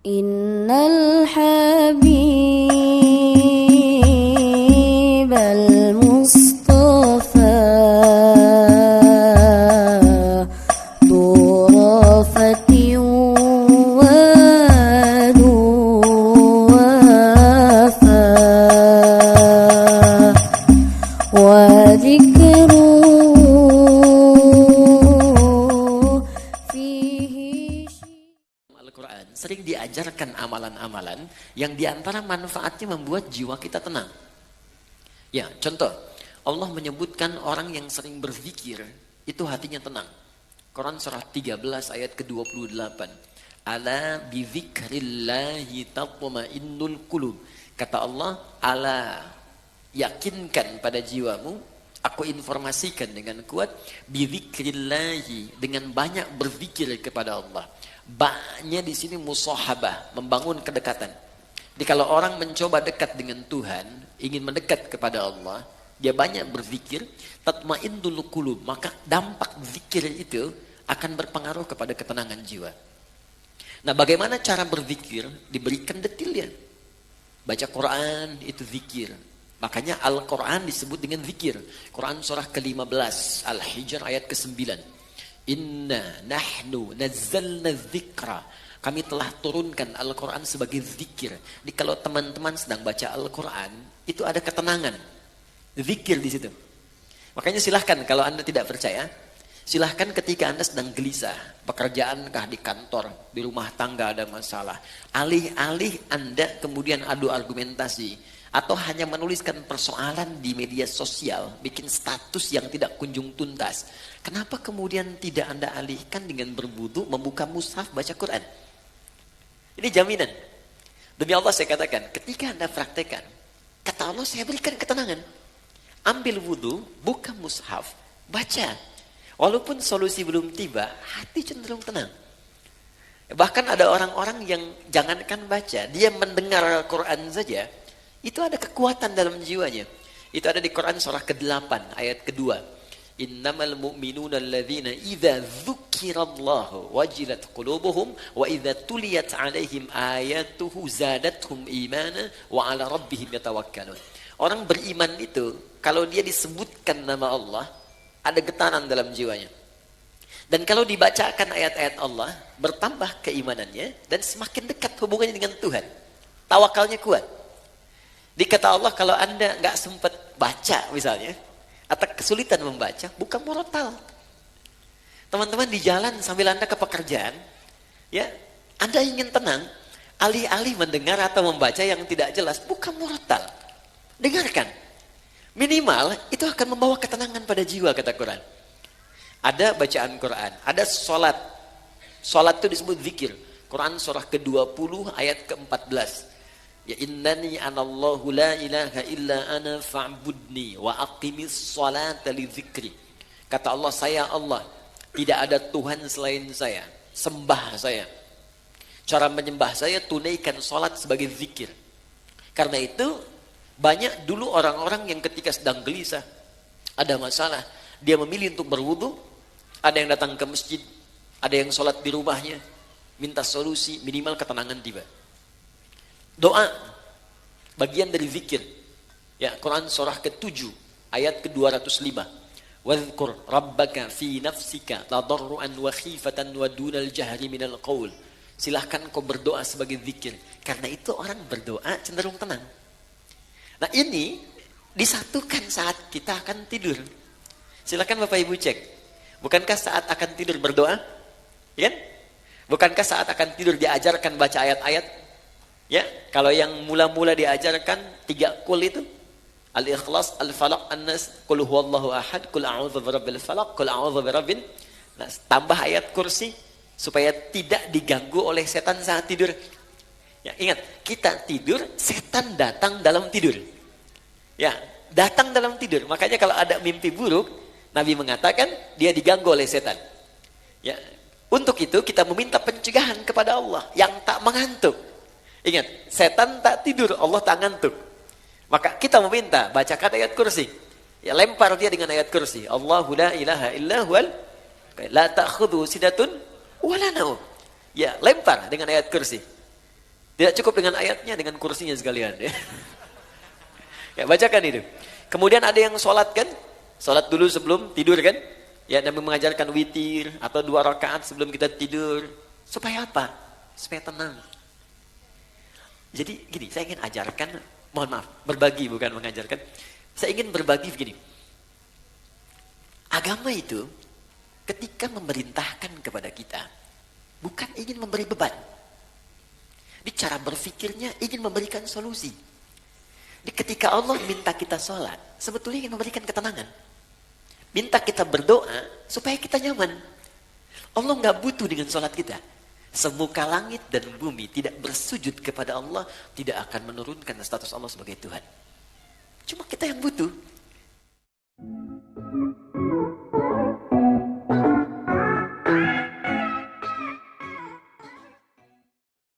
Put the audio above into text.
Innal habibal mustafa durafati wa duwafa wa dhikru sering diajarkan amalan-amalan yang diantara manfaatnya membuat jiwa kita tenang. Ya, contoh, Allah menyebutkan orang yang sering berzikir itu hatinya tenang. Quran surah 13 ayat ke-28. Ala bizikrillahi tatma'innul qulub. Kata Allah, ala, yakinkan pada jiwamu, aku informasikan dengan kuat, bizikrillahi, dengan banyak berzikir kepada Allah. Ba'nya di sini musahabah, membangun kedekatan. Jadi kalau orang mencoba dekat dengan Tuhan, ingin mendekat kepada Allah, dia banyak berzikir, tatmainnul qulub, maka dampak zikir itu akan berpengaruh kepada ketenangan jiwa. Nah, bagaimana cara berzikir? Diberikan detailnya. Baca Quran itu zikir. Makanya Al-Quran disebut dengan zikir. Quran surah ke-15, Al-Hijr ayat ke-9. Inna nahnu nazzalna dzikra. Kami telah turunkan Al-Quran sebagai zikir. Jadi kalau teman-teman sedang baca Al-Quran, itu ada ketenangan. Zikir di situ. Makanya silahkan kalau Anda tidak percaya, silahkan ketika Anda sedang gelisah, pekerjaankah di kantor, di rumah tangga ada masalah, alih-alih Anda kemudian adu argumentasi, atau hanya menuliskan persoalan di media sosial, bikin status yang tidak kunjung tuntas. Kenapa kemudian tidak Anda alihkan dengan berwudu, membuka mushaf, baca Quran? Ini jaminan. Demi Allah saya katakan, ketika Anda praktekkan, kata Allah saya berikan ketenangan. Ambil wudu, buka mushaf, baca. Walaupun solusi belum tiba, hati cenderung tenang. Bahkan ada orang-orang yang jangankan baca, dia mendengar Al-Quran saja, itu ada kekuatan dalam jiwanya. Itu ada di Quran surah ke-8 ayat kedua. Innamal mu'minuna alladzina idza dzukirallahu wajilat qulubuhum wa idza tuliyat 'alaihim ayatuhu zadatuhum imana wa 'ala rabbihim yatawakkalun. Orang beriman itu kalau dia disebutkan nama Allah, ada getaran dalam jiwanya. Dan kalau dibacakan ayat-ayat Allah, bertambah keimanannya dan semakin dekat hubungannya dengan Tuhan. Tawakalnya kuat. Dikata Allah kalau Anda nggak sempat baca misalnya, atau kesulitan membaca, bukan murattal. Teman-teman di jalan sambil Anda ke pekerjaan, ya, Anda ingin tenang, alih-alih mendengar atau membaca yang tidak jelas, bukan murattal. Dengarkan. Minimal itu akan membawa ketenangan pada jiwa, kata Quran. Ada bacaan Quran, ada sholat. Sholat itu disebut zikir. Quran surah ke-20 ayat ke-14. Ya innani anallahu la ilaha illa ana fa'budni wa aqimis salata li dzikri. Kata Allah, saya Allah, tidak ada Tuhan selain saya, sembah saya. Cara menyembah saya, tunaikan salat sebagai zikir. Karena itu banyak dulu orang-orang yang ketika sedang gelisah, ada masalah, dia memilih untuk berwudu, ada yang datang ke masjid, ada yang salat di rumahnya, minta solusi, minimal ketenangan tiba. Doa bagian dari zikir. Ya, Quran surah ke-7 ayat ke-205. Wadhkur rabbaka fi nafsika tadarruan wa khifatan wa dunal jahri minal qaul. Silahkan kau berdoa sebagai zikir. Karena itu orang berdoa cenderung tenang. Nah, ini disatukan saat kita akan tidur. Silahkan Bapak Ibu cek. Bukankah saat akan tidur berdoa? Ya? Bukankah saat akan tidur diajarkan baca ayat-ayat? Ya, kalau yang mula-mula diajarkan 3 kul itu, Al-Ikhlas, Al-Falaq, An-Nas, Qul huwallahu ahad, Qul a'udzu birabbil falaq, Qul a'udzu birabbin Nas. Tambah ayat kursi supaya tidak diganggu oleh setan saat tidur. Ya, ingat, kita tidur, setan datang dalam tidur. Ya, datang dalam tidur. Makanya kalau ada mimpi buruk, Nabi mengatakan dia diganggu oleh setan. Ya, untuk itu kita meminta pencegahan kepada Allah yang tak mengantuk. Ingat, setan tak tidur, Allah tak ngantuk. Maka kita meminta, bacakan ayat kursi. Ya, lempar dia dengan ayat kursi. Allahu la ilaha illa huwal la ta'khudhu sidatun wala naum. Ya, lempar dengan ayat kursi. Tidak cukup dengan ayatnya, dengan kursinya sekalian. Ya, ya bacakan itu. Kemudian ada yang sholat kan? Sholat dulu sebelum tidur kan? Ya, Nabi mengajarkan witir atau 2 rakaat sebelum kita tidur. Supaya apa? Supaya tenang. Jadi gini, saya ingin ajarkan, mohon maaf, berbagi bukan mengajarkan. Saya ingin berbagi begini. Agama itu ketika memerintahkan kepada kita, bukan ingin memberi beban. Di cara berpikirnya ingin memberikan solusi. Di ketika Allah minta kita sholat, sebetulnya ingin memberikan ketenangan. Minta kita berdoa supaya kita nyaman. Allah nggak butuh dengan sholat kita. Semuka langit dan bumi tidak bersujud kepada Allah, tidak akan menurunkan status Allah sebagai Tuhan. Cuma kita yang butuh.